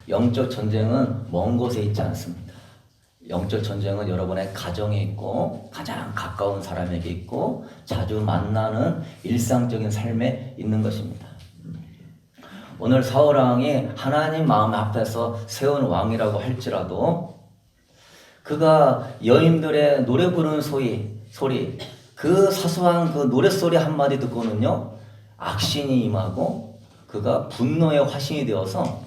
영적 전쟁은 먼 곳에 있지 않습니다. 영적 전쟁은 여러분의 가정에 있고 가장 가까운 사람에게 있고 자주 만나는 일상적인 삶에 있는 것입니다. 오늘 사울왕이 하나님 마음 앞에서 세운 왕이라고 할지라도 그가 여인들의 노래 부르는 소리 그 사소한 그 노랫소리 한마디 듣고는요 악신이 임하고 그가 분노의 화신이 되어서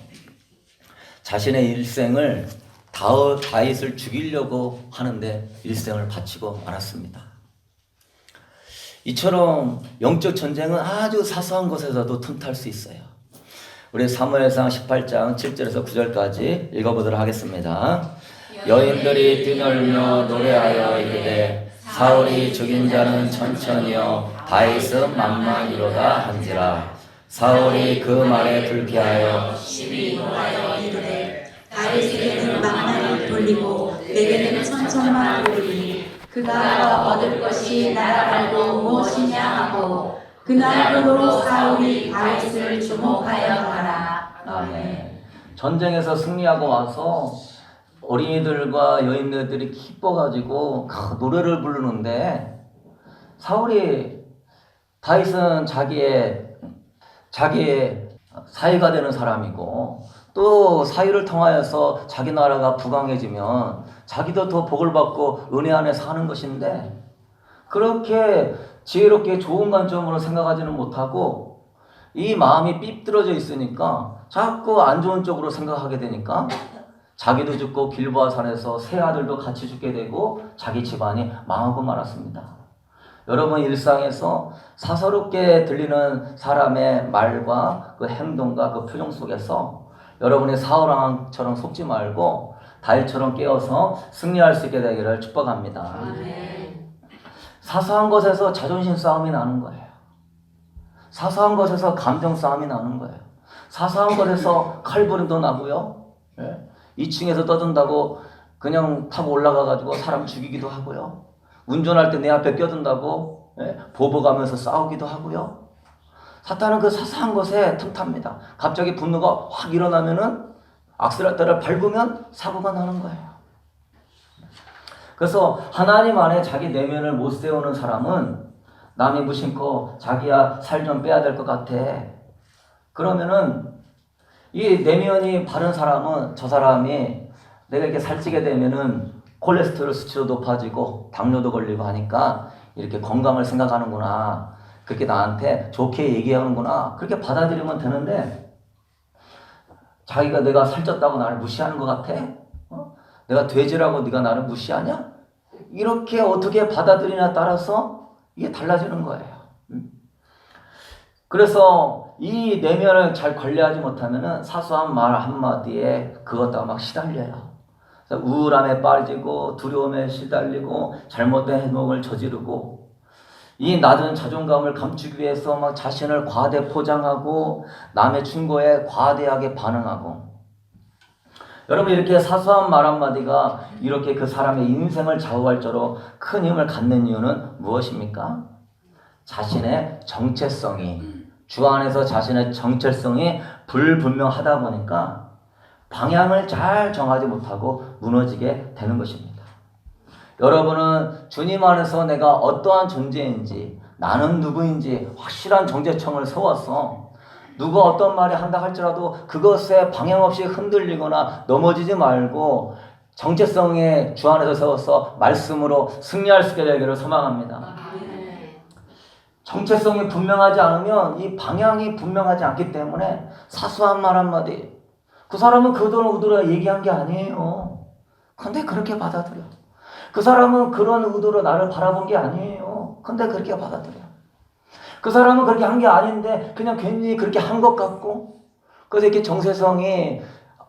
자신의 일생을 다윗을 죽이려고 하는데 일생을 바치고 말았습니다. 이처럼 영적 전쟁은 아주 사소한 곳에서도 틈탈 수 있어요. 우리 사무엘상 18장 7절에서 9절까지 읽어보도록 하겠습니다. 여인들이 뛰놀며 노래하여 이르되 사울이 죽인 자는 천천히요 다윗은 만만이로다 한지라. 사울이 그 말에 불쾌하여 심히 노하여 이르되 다윗에게는 만나를 돌리고 내게는 천천만 돌리니 그가 얻을 것이 나라 말고 무엇이냐 하고 그날부로 사울이 다윗을 주목하여 가라. 아멘. 전쟁에서 승리하고 와서 어린이들과 여인들이 기뻐가지고 노래를 부르는데 사울이 다윗은 자기의 사위가 되는 사람이고 또 사위를 통하여서 자기 나라가 부강해지면 자기도 더 복을 받고 은혜 안에 사는 것인데 그렇게 지혜롭게 좋은 관점으로 생각하지는 못하고 이 마음이 삐뚤어져 있으니까 자꾸 안 좋은 쪽으로 생각하게 되니까 자기도 죽고 길보아 산에서 세 아들도 같이 죽게 되고 자기 집안이 망하고 말았습니다. 여러분 일상에서 사서롭게 들리는 사람의 말과 그 행동과 그 표정 속에서 여러분이 사울왕처럼 속지 말고 다윗처럼 깨어서 승리할 수 있게 되기를 축복합니다. 사소한 것에서 자존심 싸움이 나는 거예요. 사소한 것에서 감정 싸움이 나는 거예요. 사소한 것에서 칼부림도 나고요. 2층에서 떠든다고 그냥 타고 올라가가지고 사람 죽이기도 하고요. 운전할 때 내 앞에 껴든다고 보복하면서 싸우기도 하고요. 사탄은 그 사소한 것에 틈탑니다. 갑자기 분노가 확 일어나면은 악셀레터를 밟으면 사고가 나는 거예요. 그래서 하나님 안에 자기 내면을 못 세우는 사람은 남이 무심코 자기야 살 좀 빼야 될 것 같아. 그러면은 이 내면이 바른 사람은 저 사람이 내가 이렇게 살찌게 되면은 콜레스테롤 수치도 높아지고 당뇨도 걸리고 하니까 이렇게 건강을 생각하는구나. 그렇게 나한테 좋게 얘기하는구나. 그렇게 받아들이면 되는데 자기가 내가 살쪘다고 나를 무시하는 것 같아? 내가 돼지라고 네가 나를 무시하냐? 이렇게 어떻게 받아들이냐에 따라서 이게 달라지는 거예요. 그래서 이 내면을 잘 관리하지 못하면 사소한 말 한마디에 그것도 막 시달려요. 우울함에 빠지고 두려움에 시달리고 잘못된 행동을 저지르고 이 낮은 자존감을 감추기 위해서 막 자신을 과대 포장하고 남의 충고에 과대하게 반응하고 여러분 이렇게 사소한 말 한마디가 이렇게 그 사람의 인생을 좌우할 정도로 큰 힘을 갖는 이유는 무엇입니까? 자신의 정체성이 주 안에서 자신의 정체성이 불분명하다 보니까 방향을 잘 정하지 못하고 무너지게 되는 것입니다. 여러분은 주님 안에서 내가 어떠한 존재인지 나는 누구인지 확실한 정체성을 세워서 누가 어떤 말이 한다 할지라도 그것에 방향 없이 흔들리거나 넘어지지 말고 정체성에 주 안에서 세워서 말씀으로 승리할 수 있게 되기를 소망합니다. 정체성이 분명하지 않으면 이 방향이 분명하지 않기 때문에 사소한 말 한마디 그 사람은 그런 의도로 얘기한 게 아니에요. 근데 그렇게 받아들여. 그 사람은 그런 의도로 나를 바라본 게 아니에요. 근데 그렇게 받아들여. 그 사람은 그렇게 한 게 아닌데 그냥 괜히 그렇게 한 것 같고 그래서 이렇게 정체성이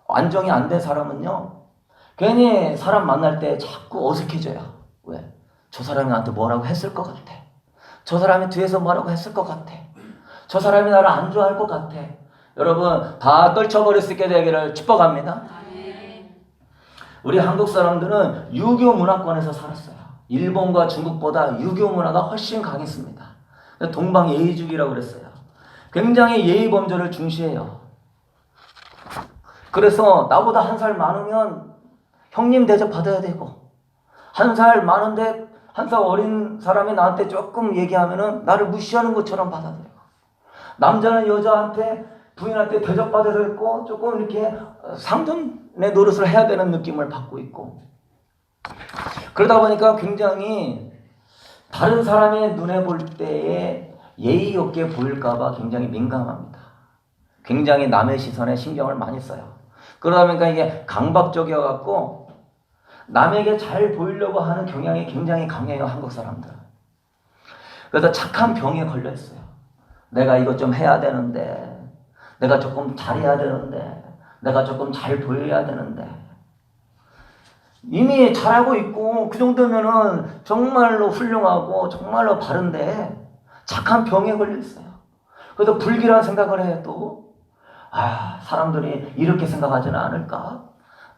안정이 안 된 사람은요. 괜히 사람 만날 때 자꾸 어색해져요. 왜? 저 사람이 나한테 뭐라고 했을 것 같아. 저 사람이 뒤에서 뭐라고 했을 것 같아. 저 사람이 나를 안 좋아할 것 같아. 여러분 다 떨쳐버릴 수 있게 되기를 축복합니다. 우리 한국 사람들은 유교 문화권에서 살았어요. 일본과 중국보다 유교 문화가 훨씬 강했습니다. 동방 예의주의라고 그랬어요. 굉장히 예의 범절을 중시해요. 그래서 나보다 한 살 많으면 형님 대접 받아야 되고, 한 살 많은데 한 살 어린 사람이 나한테 조금 얘기하면은 나를 무시하는 것처럼 받아들여. 남자는 여자한테, 부인한테 대접받아야 되고 조금 이렇게 상전의 노릇을 해야 되는 느낌을 받고 있고, 그러다 보니까 굉장히 다른 사람의 눈에 볼 때에 예의 없게 보일까봐 굉장히 민감합니다. 굉장히 남의 시선에 신경을 많이 써요. 그러다 보니까 이게 강박적이어갖고 남에게 잘 보이려고 하는 경향이 굉장히 강해요, 한국 사람들. 그래서 착한 병에 걸려 있어요. 내가 이것 좀 해야 되는데, 내가 조금 잘해야 되는데, 내가 조금 잘 보여야 되는데. 이미 잘하고 있고 그 정도면은 정말로 훌륭하고 정말로 바른데 착한 병에 걸려 있어요. 그래서 불길한 생각을 해. 또 사람들이 이렇게 생각하지는 않을까?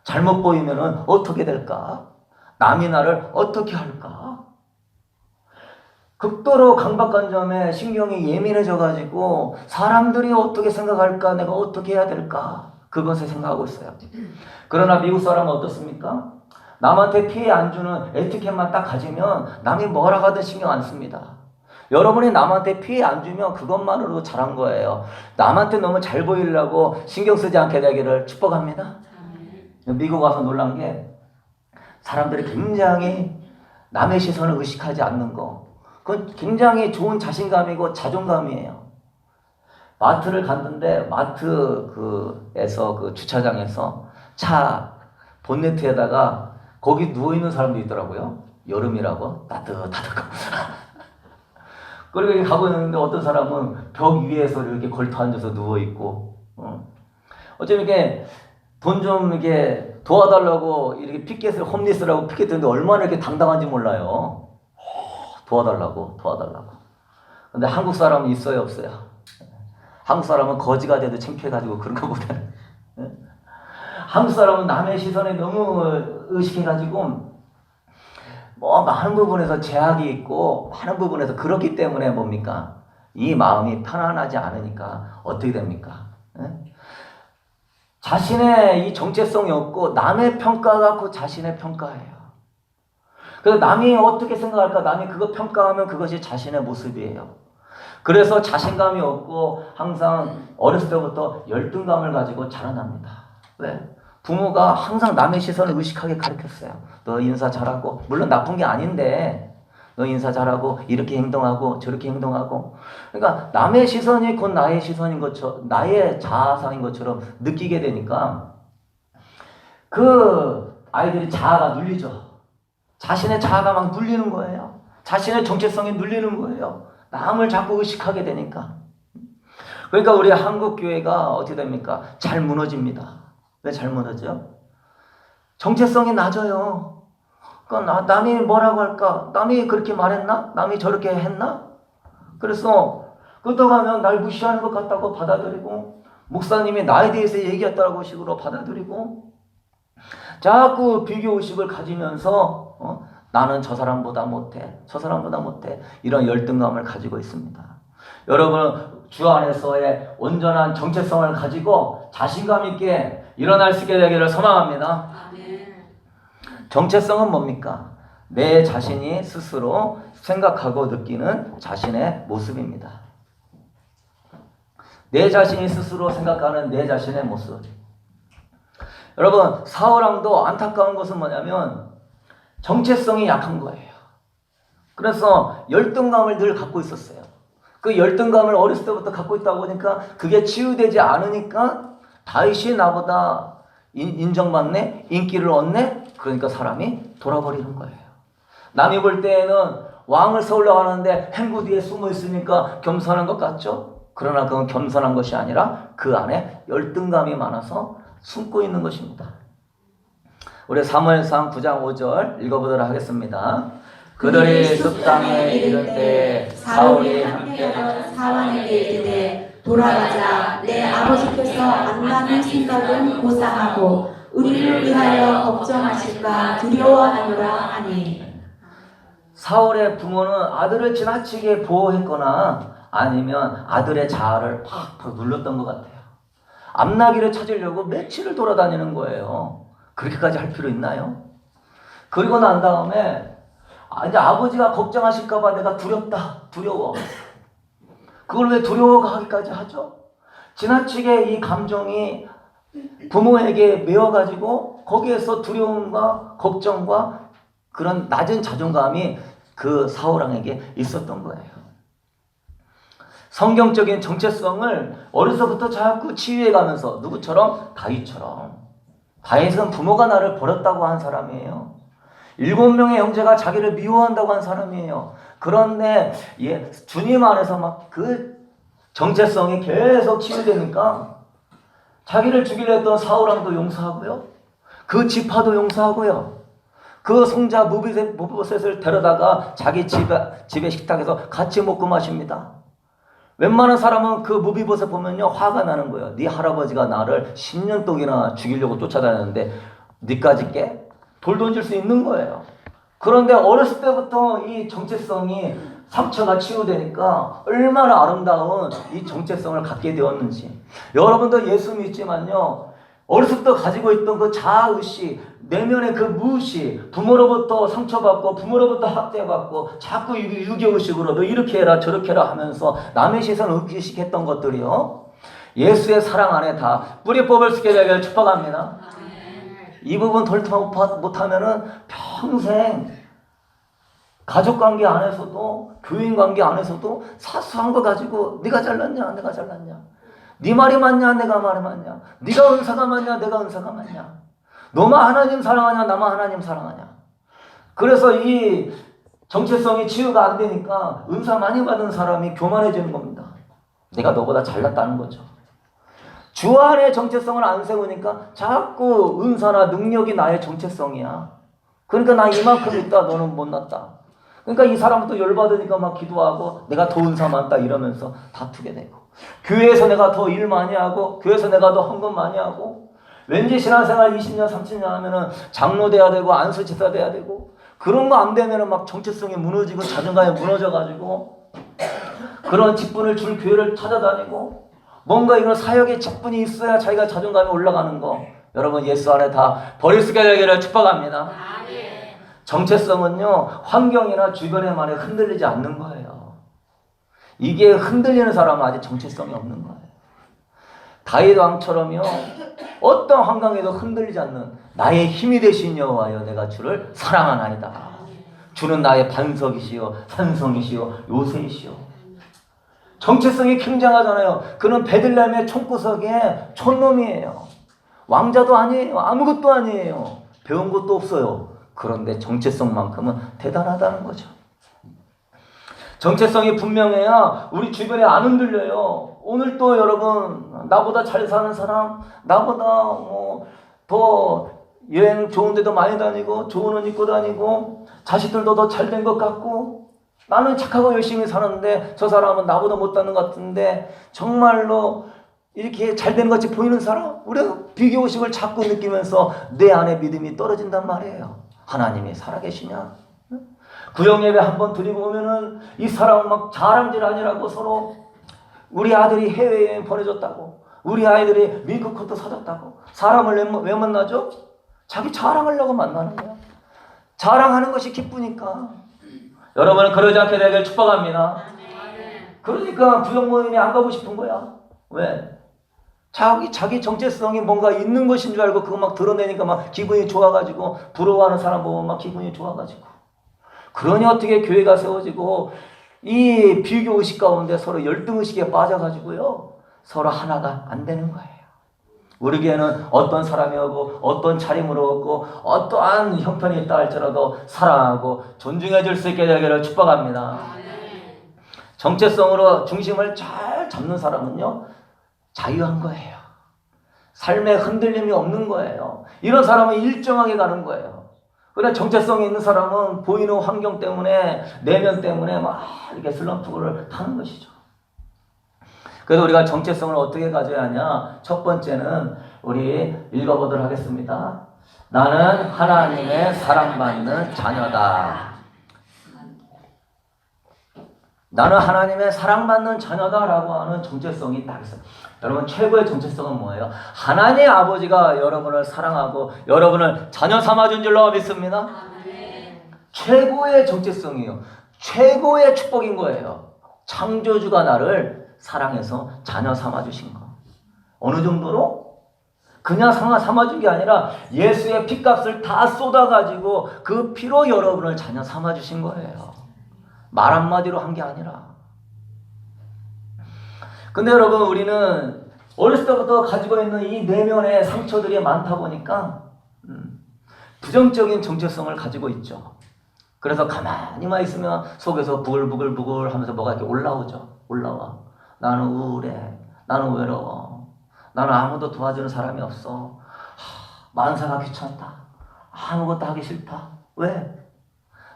잘못 보이면은 어떻게 될까? 남이 나를 어떻게 할까? 극도로 강박관점에 신경이 예민해져가지고 사람들이 어떻게 생각할까? 내가 어떻게 해야 될까? 그것을 생각하고 있어요. 그러나 미국 사람은 어떻습니까? 남한테 피해 안 주는 에티켓만 딱 가지면 남이 뭐라 하든 신경 안 씁니다. 여러분이 남한테 피해 안 주면 그것만으로도 잘한 거예요. 남한테 너무 잘 보이려고 신경 쓰지 않게 되기를 축복합니다. 미국 와서 놀란 게 사람들이 굉장히 남의 시선을 의식하지 않는 거. 그건 굉장히 좋은 자신감이고 자존감이에요. 마트를 갔는데 마트에서 그 주차장에서 차 본네트에다가 거기 누워있는 사람도 있더라고요. 여름이라고 따뜻하다고. 그리고 가고 있는데 어떤 사람은 벽 위에서 이렇게 걸터 앉아서 누워있고, 어쩌면 이렇게 돈 좀 이렇게 도와달라고 이렇게 피켓을 홈리스라고 피켓 드는데 얼마나 이렇게 당당한지 몰라요. 도와달라고. 근데 한국 사람은 있어요, 없어요? 한국 사람은 거지가 돼도 창피해가지고 그런 거보다는. 한국 사람은 남의 시선에 너무 의식해가지고 많은 부분에서 제약이 있고 많은 부분에서 그렇기 때문에 뭡니까? 이 마음이 편안하지 않으니까 어떻게 됩니까? 자신의 이 정체성이 없고 남의 평가가 그 자신의 평가예요. 그래서 남이 어떻게 생각할까? 남이 그거 평가하면 그것이 자신의 모습이에요. 그래서 자신감이 없고 항상 어렸을 때부터 열등감을 가지고 자라납니다. 왜? 부모가 항상 남의 시선을 의식하게 가르쳤어요. 너 인사 잘하고, 물론 나쁜 게 아닌데 너 인사 잘하고 이렇게 행동하고 저렇게 행동하고. 그러니까 남의 시선이 곧 나의 시선인 것처럼, 나의 자아상인 것처럼 느끼게 되니까 그 아이들이 자아가 눌리죠. 자신의 자아가 막 눌리는 거예요. 자신의 정체성이 눌리는 거예요. 남을 자꾸 의식하게 되니까. 그러니까 우리 한국 교회가 어떻게 됩니까? 잘 무너집니다. 왜 잘 무너져? 정체성이 낮아요. 그러니까 남이 뭐라고 할까? 남이 그렇게 말했나? 남이 저렇게 했나? 그래서 그러다가 하면 날 무시하는 것 같다고 받아들이고, 목사님이 나에 대해서 얘기했다고 식으로 받아들이고, 자꾸 비교의식을 가지면서 나는 저 사람보다 못해, 저 사람보다 못해, 이런 열등감을 가지고 있습니다. 여러분, 주 안에서의 온전한 정체성을 가지고 자신감 있게 일어날 수 있게 되기를 소망합니다. 정체성은 뭡니까? 내 자신이 스스로 생각하고 느끼는 자신의 모습입니다. 내 자신이 스스로 생각하는 내 자신의 모습. 여러분, 사울왕도 안타까운 것은 뭐냐면 정체성이 약한 거예요. 그래서 열등감을 늘 갖고 있었어요. 그 열등감을 어렸을 때부터 갖고 있다 보니까 그게 치유되지 않으니까 다윗이 나보다 인정받네? 인기를 얻네? 그러니까 사람이 돌아버리는 거예요. 남이 볼 때에는 왕을 세우려고 하는데 행구 뒤에 숨어 있으니까 겸손한 것 같죠? 그러나 그건 겸손한 것이 아니라 그 안에 열등감이 많아서 숨고 있는 것입니다. 우리 사무엘상 9장 5절 읽어보도록 하겠습니다. 그들이 숲 땅에 이를 때 사울이 함께하던 사환에게 이르되 돌아가자. 내 아버지께서 만나는 생각은 고상하고 우리를 위하여 걱정하실까 두려워하노라 하니. 사울의 부모는 아들을 지나치게 보호했거나 아니면 아들의 자아를 팍팍 눌렀던 것 같아요. 앞나기를 찾으려고 며칠을 돌아다니는 거예요. 그렇게까지 할 필요 있나요? 그리고 난 다음에 이제 아버지가 걱정하실까봐 내가 두려워. 그걸 왜 두려워하기까지 하죠? 지나치게 이 감정이 부모에게 메어가지고 거기에서 두려움과 걱정과 그런 낮은 자존감이 그 사울왕에게 있었던 거예요. 성경적인 정체성을 어려서부터 자꾸 치유해가면서 누구처럼? 다윗처럼. 다윗은 부모가 나를 버렸다고 한 사람이에요. 7명의 형제가 자기를 미워한다고 한 사람이에요. 그런데 주님 안에서 막 그 정체성이 계속 치유되니까 자기를 죽이려 했던 사울왕도 용서하고요. 그 지파도 용서하고요. 그 송자 무비셋을 데려다가 자기 집에 식탁에서 같이 먹고 마십니다. 웬만한 사람은 그 무비보셋 보면요 화가 나는 거예요. 네 할아버지가 나를 10년 동이나 죽이려고 쫓아다녔는데 네까지 깨? 돌 던질 수 있는 거예요. 그런데 어렸을 때부터 이 정체성이 상처가 치유되니까 얼마나 아름다운 이 정체성을 갖게 되었는지. 여러분도 예수 믿지만요 어렸을 때 가지고 있던 그 자아의식, 내면의 그 무의식, 부모로부터 상처받고 부모로부터 학대받고 자꾸 유교의식으로 너 이렇게 해라 저렇게 해라 하면서 남의 시선을 의식했던 것들이요 예수의 사랑 안에 다 뿌리 뽑을 수 있게 되기를 축복합니다. 이 부분 덜트 못하면은 평생 가족관계 안에서도 교인관계 안에서도 사소한 거 가지고 네가 잘났냐 내가 잘났냐, 네 말이 맞냐 내가 말이 맞냐, 네가 은사가 맞냐 내가 은사가 맞냐, 너만 하나님 사랑하냐 나만 하나님 사랑하냐. 그래서 이 정체성이 치유가 안 되니까 은사 많이 받은 사람이 교만해지는 겁니다. 내가 너보다 잘났다는 거죠. 주 안에 정체성을 안 세우니까 자꾸 은사나 능력이 나의 정체성이야. 그러니까 나 이만큼 있다 너는 못났다. 그러니까 이 사람은 또 열받으니까 막 기도하고 내가 더 은사 많다 이러면서 다투게 되고, 교회에서 내가 더 일 많이 하고 교회에서 내가 더 헌금 많이 하고, 왠지 신앙생활 20년 30년 하면은 장로 돼야 되고 안수집사 돼야 되고, 그런 거 안 되면은 막 정체성이 무너지고 자존감이 무너져가지고 그런 직분을 줄 교회를 찾아다니고, 뭔가 이런 사역의 직분이 있어야 자기가 자존감이 올라가는 거, 여러분 예수 안에 다 버릴 수 있게 되기를 축복합니다. 정체성은요 환경이나 주변의 말에 흔들리지 않는 거예요. 이게 흔들리는 사람은 아직 정체성이 없는 거예요. 다윗 왕처럼요 어떤 환경에도 흔들리지 않는 나의 힘이 되신 여호와여 내가 주를 사랑하나이다. 주는 나의 반석이시요 산성이시요 요새이시요. 정체성이 굉장하잖아요. 그는 베들레헴의 총구석에 촌놈이에요. 왕자도 아니에요. 아무것도 아니에요. 배운 것도 없어요. 그런데 정체성만큼은 대단하다는 거죠. 정체성이 분명해야 우리 주변에 안 흔들려요. 오늘 또 여러분 나보다 잘 사는 사람, 나보다 더 여행 좋은 데도 많이 다니고 좋은 옷 입고 다니고 자식들도 더 잘 된 것 같고, 나는 착하고 열심히 사는데 저 사람은 나보다 못하는 것 같은데 정말로 이렇게 잘 되는 것 같이 보이는 사람, 우리가 비교의식을 자꾸 느끼면서 내 안에 믿음이 떨어진단 말이에요. 하나님이 살아계시냐? 구역예배 한번 드리고 오면은 이 사람은 막 자랑질 아니라고 서로 우리 아들이 해외여행 보내줬다고, 우리 아이들이 미국 코트 사줬다고. 사람을 왜 만나죠? 자기 자랑하려고 만나는 거야. 자랑하는 것이 기쁘니까. 여러분은 그러지 않게 되길 축복합니다. 그러니까 구역 모임에 안 가고 싶은 거야. 왜? 자기 정체성이 뭔가 있는 것인 줄 알고 그거 막 드러내니까 막 기분이 좋아가지고, 부러워하는 사람 보면 막 기분이 좋아가지고. 그러니 어떻게 교회가 세워지고 이 비교의식 가운데 서로 열등의식에 빠져가지고요 서로 하나가 안 되는 거예요. 우리 교회는 어떤 사람이 오고 어떤 차림으로 오고 어떠한 형편이 있다 할지라도 사랑하고 존중해 줄 수 있게 되기를 축복합니다. 정체성으로 중심을 잘 잡는 사람은요 자유한 거예요. 삶에 흔들림이 없는 거예요. 이런 사람은 일정하게 가는 거예요. 그러나 정체성이 있는 사람은 보이는 환경 때문에, 내면 때문에 막 이렇게 슬럼프를 타는 것이죠. 그래서 우리가 정체성을 어떻게 가져야 하냐? 첫 번째는 우리 읽어보도록 하겠습니다. 나는 하나님의 사랑받는 자녀다. 나는 하나님의 사랑받는 자녀다라고 하는 정체성이 딱 있어요. 여러분 최고의 정체성은 뭐예요? 하나님의 아버지가 여러분을 사랑하고 여러분을 자녀 삼아준 줄로 믿습니다. 최고의 정체성이에요. 최고의 축복인 거예요. 창조주가 나를 사랑해서 자녀 삼아주신 거. 어느 정도로? 그냥 삼아준 게 아니라 예수의 피값을 다 쏟아가지고 그 피로 여러분을 자녀 삼아주신 거예요. 말 한마디로 한 게 아니라. 근데 여러분 우리는 어렸을 때부터 가지고 있는 이 내면의 상처들이 많다 보니까 부정적인 정체성을 가지고 있죠. 그래서 가만히만 있으면 속에서 부글부글 하면서 뭐가 이렇게 올라와. 나는 우울해. 나는 외로워. 나는 아무도 도와주는 사람이 없어. 만사가 귀찮다. 아무것도 하기 싫다. 왜?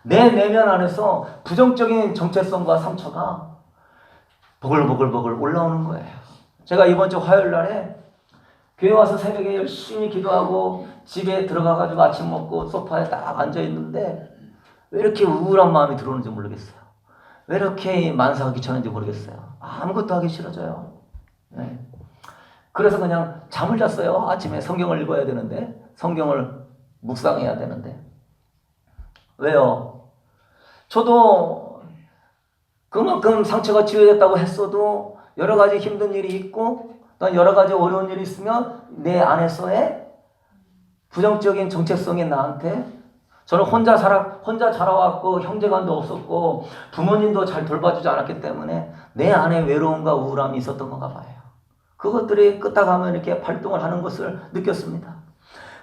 내 내면 안에서 부정적인 정체성과 상처가 보글보글 올라오는 거예요. 제가 이번 주 화요일 날에 교회 와서 새벽에 열심히 기도하고 집에 들어가가지고 아침 먹고 소파에 딱 앉아있는데 왜 이렇게 우울한 마음이 들어오는지 모르겠어요. 왜 이렇게 만사가 귀찮은지 모르겠어요. 아무것도 하기 싫어져요. 네. 그래서 그냥 잠을 잤어요. 아침에 성경을 읽어야 되는데, 성경을 묵상해야 되는데. 왜요? 저도 그만큼 상처가 치유됐다고 했어도 여러 가지 힘든 일이 있고 또 여러 가지 어려운 일이 있으면 내 안에서의 부정적인 정체성이 나한테, 저는 혼자 자라왔고 형제간도 없었고 부모님도 잘 돌봐주지 않았기 때문에 내 안에 외로움과 우울함이 있었던 건가 봐요. 그것들이 끄떡하면 이렇게 발동을 하는 것을 느꼈습니다.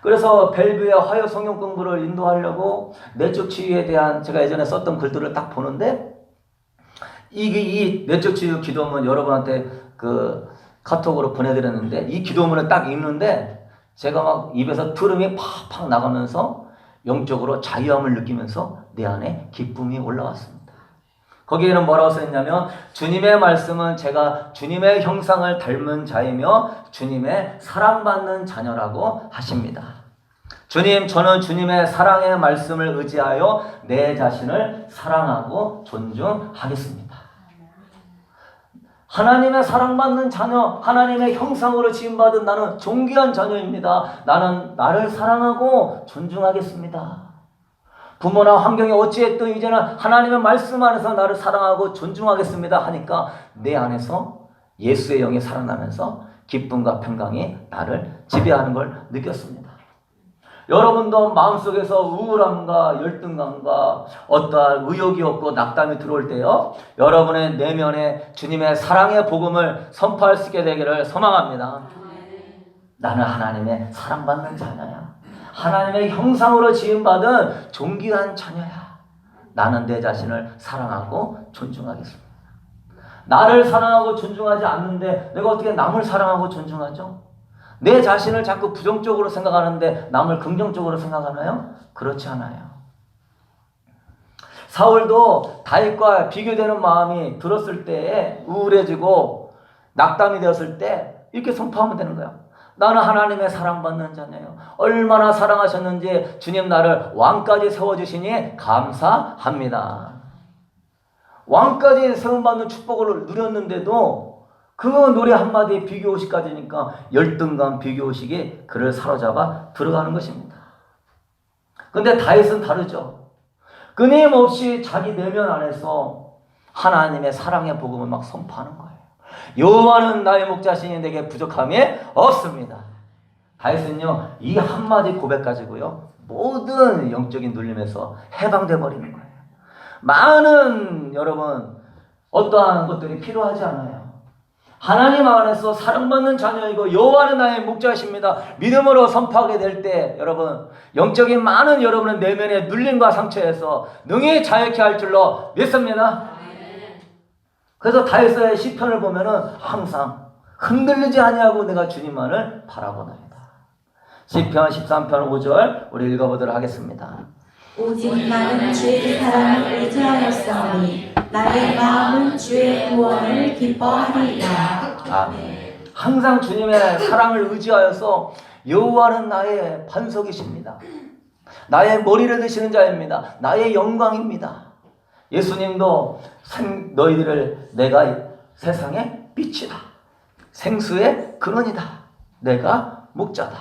그래서 벨뷰의 화요 성경 공부를 인도하려고 내적 치유에 대한 제가 예전에 썼던 글들을 딱 보는데 이 내적 치유 기도문 여러분한테 그 카톡으로 보내드렸는데 이 기도문을 딱 읽는데 제가 막 입에서 트름이 팍팍 나가면서 영적으로 자유함을 느끼면서 내 안에 기쁨이 올라왔습니다. 거기에는 뭐라고 써있냐면 주님의 말씀은 제가 주님의 형상을 닮은 자이며 주님의 사랑받는 자녀라고 하십니다. 주님, 저는 주님의 사랑의 말씀을 의지하여 내 자신을 사랑하고 존중하겠습니다. 하나님의 사랑받는 자녀, 하나님의 형상으로 지음받은 나는 존귀한 자녀입니다. 나는 나를 사랑하고 존중하겠습니다. 부모나 환경이 어찌했든 이제는 하나님의 말씀 안에서 나를 사랑하고 존중하겠습니다 하니까 내 안에서 예수의 영이 살아나면서 기쁨과 평강이 나를 지배하는 걸 느꼈습니다. 여러분도 마음속에서 우울함과 열등감과 어떠한 의욕이 없고 낙담이 들어올 때요, 여러분의 내면에 주님의 사랑의 복음을 선포할 수 있게 되기를 소망합니다. 나는 하나님의 사랑받는 자녀야. 하나님의 형상으로 지음받은 존귀한 자녀야. 나는 내 자신을 사랑하고 존중하겠습니다. 나를 사랑하고 존중하지 않는데 내가 어떻게 남을 사랑하고 존중하죠? 내 자신을 자꾸 부정적으로 생각하는데 남을 긍정적으로 생각하나요? 그렇지 않아요. 사울도 다윗과 비교되는 마음이 들었을 때에 우울해지고 낙담이 되었을 때 이렇게 선포하면 되는 거예요. 나는 하나님의 사랑받는 자녀예요. 얼마나 사랑하셨는지 주님 나를 왕까지 세워주시니 감사합니다. 왕까지 세움받는 축복을 누렸는데도 그 노래 한마디에 비교의식까지니까 열등감, 비교의식이 그를 사로잡아 들어가는 것입니다. 근데 다윗은 다르죠. 끊임없이 자기 내면 안에서 하나님의 사랑의 복음을 막 선포하는 거예요. 여호와는 나의 목자시니 내게 부족함이 없습니다. 다윗은요, 이 한마디 고백 가지고요, 모든 영적인 눌림에서 해방돼 버리는 거예요. 많은 여러분 어떠한 것들이 필요하지 않아요. 하나님 안에서 사랑받는 자녀이고 여호와는 나의 목자십니다. 믿음으로 선포하게 될 때 여러분 영적인 많은 여러분의 내면의 눌림과 상처에서 능히 자유케 할 줄로 믿습니다. 그래서 다윗의 시편을 보면은 항상 흔들리지 아니하고 내가 주님만을 바라보나이다. 시편 13편 5절 우리 읽어보도록 하겠습니다. 오직 나는 주의 사랑을 의지하였사오니 나의 마음은 주의 구원을 기뻐하리이다. 아멘. 항상 주님의 사랑을 의지하여서 여호와는 나의 반석이십니다. 나의 머리를 드시는 자입니다. 나의 영광입니다. 예수님도 너희들을 내가 세상의 빛이다. 생수의 근원이다. 내가 목자다.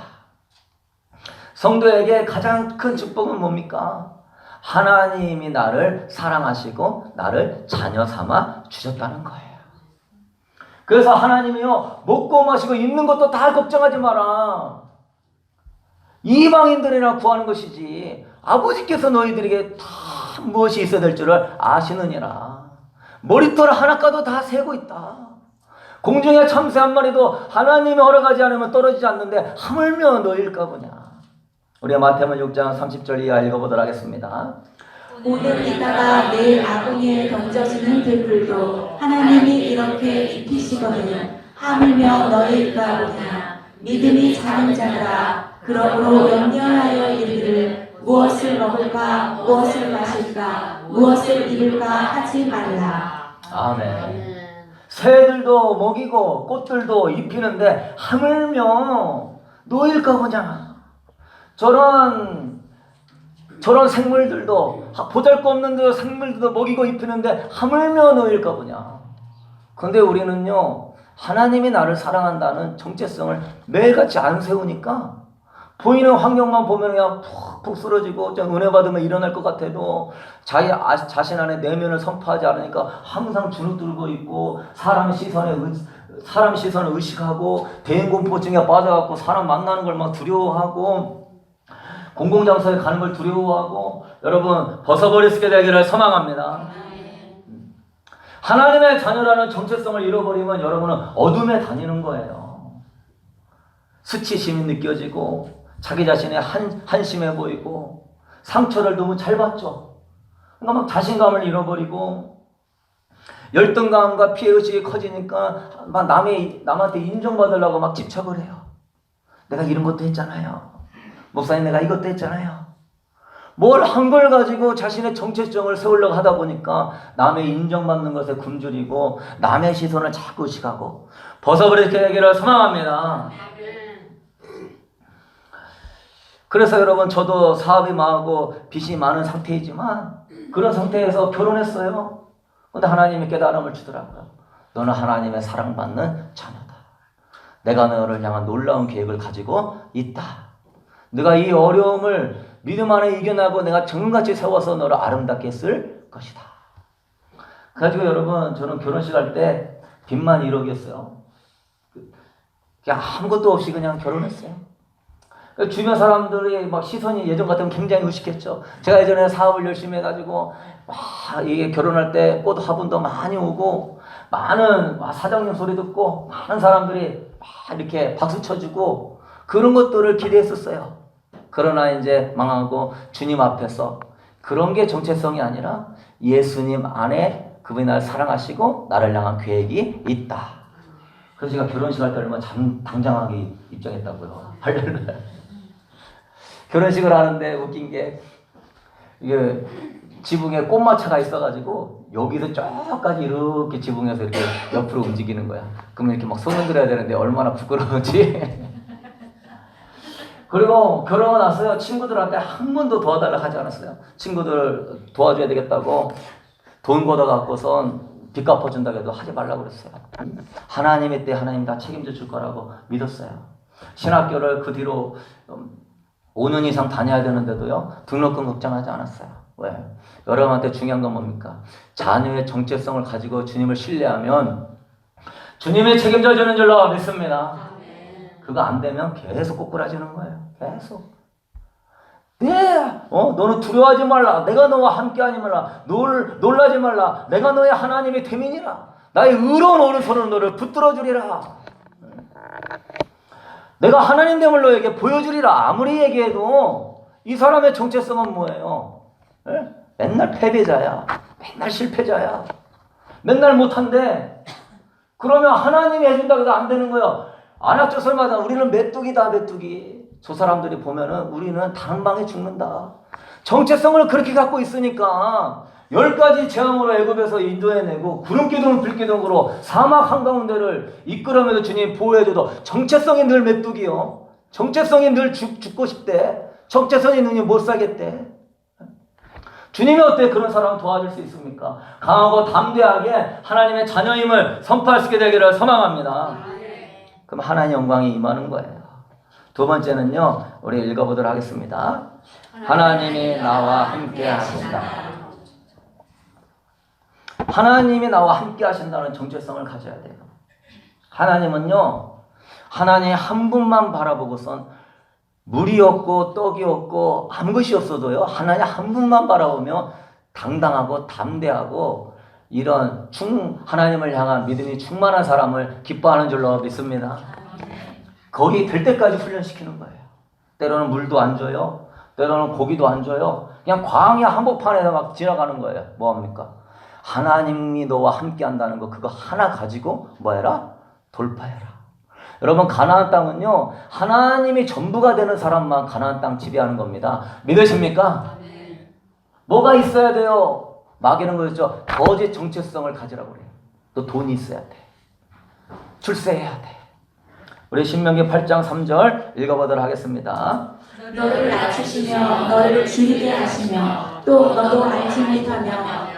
성도에게 가장 큰 축복은 뭡니까? 하나님이 나를 사랑하시고 나를 자녀 삼아 주셨다는 거예요. 그래서 하나님이요, 먹고 마시고 입는 것도 다 걱정하지 마라. 이방인들이나 구하는 것이지 아버지께서 너희들에게 다 무엇이 있어야 될 줄을 아시느니라. 머리털 하나가도 다 세고 있다. 공중에 참새 한 마리도 하나님이 허락하지 않으면 떨어지지 않는데 하물며 너희일까 보냐. 우리 마태복음 6장 30절 이하 읽어보도록 하겠습니다. 오늘 이따가 내일 아궁이에 던져지는 들불도 하나님이 이렇게 입히시거든 하물며 너희일까 보냐. 믿음이 작은 자들아, 그러므로 염려하여 이르기를 무엇을 먹을까 무엇을 마실까 무엇을 입을까 하지 말라. 아멘. 새들도 먹이고 꽃들도 입히는데 하물며 너희일까 보냐. 저런 생물들도, 보잘것없는 생물들도 먹이고 입히는데 하물며 너희일까 보냐. 그런데 우리는요, 하나님이 나를 사랑한다는 정체성을 매일같이 안 세우니까 보이는 환경만 보면 그냥 푹푹 쓰러지고 은혜 받으면 일어날 것 같아도 자신 안에 내면을 선포하지 않으니까 항상 주눅들고 있고 사람 시선을 의식하고 대인공포증에 빠져갖고 사람 만나는 걸 막 두려워하고 공공장소에 가는 걸 두려워하고, 여러분 벗어버릴 수 있게 되기를 소망합니다. 하나님의 자녀라는 정체성을 잃어버리면 여러분은 어둠에 다니는 거예요. 수치심이 느껴지고 자기 자신의 한심해 보이고 상처를 너무 잘 받죠. 그러니까 막 자신감을 잃어버리고 열등감과 피해의식이 커지니까 막 남한테 인정받으려고 막 집착을 해요. 내가 이런 것도 했잖아요. 목사님 내가 이것도 했잖아요. 뭘 한 걸 가지고 자신의 정체성을 세우려고 하다 보니까 남의 인정받는 것에 굶주리고 남의 시선을 자꾸 의식하고 벗어버리게 되기를 소망합니다. 그래서 여러분 저도 사업이 망하고 빚이 많은 상태이지만 그런 상태에서 결혼했어요. 근데 하나님이 깨달음을 주더라고요. 너는 하나님의 사랑받는 자녀다. 내가 너를 향한 놀라운 계획을 가지고 있다. 네가 이 어려움을 믿음 안에 이겨나고 내가 정같이 세워서 너를 아름답게 쓸 것이다. 그래가지고 여러분 저는 결혼식 할 때 빚만 1억이었어요. 그냥 아무것도 없이 그냥 결혼했어요. 주변 사람들이 막 시선이 예전 같으면 굉장히 의식했죠. 제가 예전에 사업을 열심히 해가지고 막 이게 결혼할 때 꽃 화분도 많이 오고 많은 사장님 소리 듣고 많은 사람들이 막 이렇게 박수 쳐주고 그런 것들을 기대했었어요. 그러나 이제 망하고 주님 앞에서 그런 게 정체성이 아니라 예수님 안에 그분이 나를 사랑하시고 나를 향한 계획이 있다. 그래서 제가 결혼식 할 때 얼마나 당장하게 입장했다고요. 할렐루야. 결혼식을 하는데 웃긴 게 이게 지붕에 꽃마차가 있어가지고 여기서 저까지 이렇게 지붕에서 이렇게 옆으로 움직이는 거야. 그러면 이렇게 막 손을 들어야 되는데 얼마나 부끄러운지. 그리고 결혼하고 나서요, 친구들한테 한 번도 도와달라고 하지 않았어요. 친구들 도와줘야 되겠다고 돈 걷어갖고선 빚 갚아준다고 해도 하지 말라고 그랬어요. 하나님의 때 하나님 다 책임져 줄 거라고 믿었어요. 신학교를 그 뒤로 5년 이상 다녀야 되는데도요, 등록금 걱정하지 않았어요. 왜? 여러분한테 중요한 건 뭡니까? 자녀의 정체성을 가지고 주님을 신뢰하면 주님이 책임져 주는 줄로 믿습니다. 그거 안 되면 계속 꼬꾸라지는 거예요. 계속. 너는 두려워하지 말라. 내가 너와 함께하지 말라. 놀라지 말라. 내가 너의 하나님의 태민이라. 나의 의로운 오른손으로 너를 붙들어 주리라. 내가 하나님 됨을 너에게 보여주리라. 아무리 얘기해도 이 사람의 정체성은 뭐예요? 맨날 패배자야. 맨날 실패자야. 맨날 못한대. 그러면 하나님이 해준다고 해도 안 되는 거예요. 안악조설마다 우리는 메뚜기다, 메뚜기. 저 사람들이 보면은 우리는 다른 방에 죽는다. 정체성을 그렇게 갖고 있으니까 10가지 재앙으로 애굽에서 인도해내고 구름기둥 불기둥으로 사막 한가운데를 이끌어내도 주님 보호해줘도 정체성이 늘 메뚜기요. 정체성이 늘 죽고 싶대. 정체성이 눈이 못 살겠대. 주님이 어떻게 그런 사람을 도와줄 수 있습니까? 강하고 담대하게 하나님의 자녀임을 선포할 수 있게 되기를 소망합니다. 그럼 하나님 영광이 임하는 거예요. 두 번째는요, 우리 읽어보도록 하겠습니다. 하나님이 나와 함께 하신다. 하나님이 나와 함께 하신다는 정체성을 가져야 돼요. 하나님은요, 하나님 한 분만 바라보고선 물이 없고 떡이 없고 아무것이 없어도요, 하나님 한 분만 바라보며 당당하고 담대하고 이런 하나님을 향한 믿음이 충만한 사람을 기뻐하는 줄로 믿습니다. 거기 될 때까지 훈련시키는 거예요. 때로는 물도 안 줘요. 때로는 고기도 안 줘요. 그냥 광야 한복판에서 막 지나가는 거예요. 뭐합니까? 하나님이 너와 함께 한다는 거, 그거 하나 가지고 뭐해라? 돌파해라. 여러분, 가나안 땅은요, 하나님이 전부가 되는 사람만 가나안 땅 지배하는 겁니다. 믿으십니까? 뭐가 있어야 돼요? 마귀는 거였죠. 거짓 정체성을 가지라고 그래요. 너 돈이 있어야 돼. 출세해야 돼. 우리 신명기 8장 3절 읽어보도록 하겠습니다. 너를 낮추시며 너를 줄이게 하시며 또 너도 알지 못하며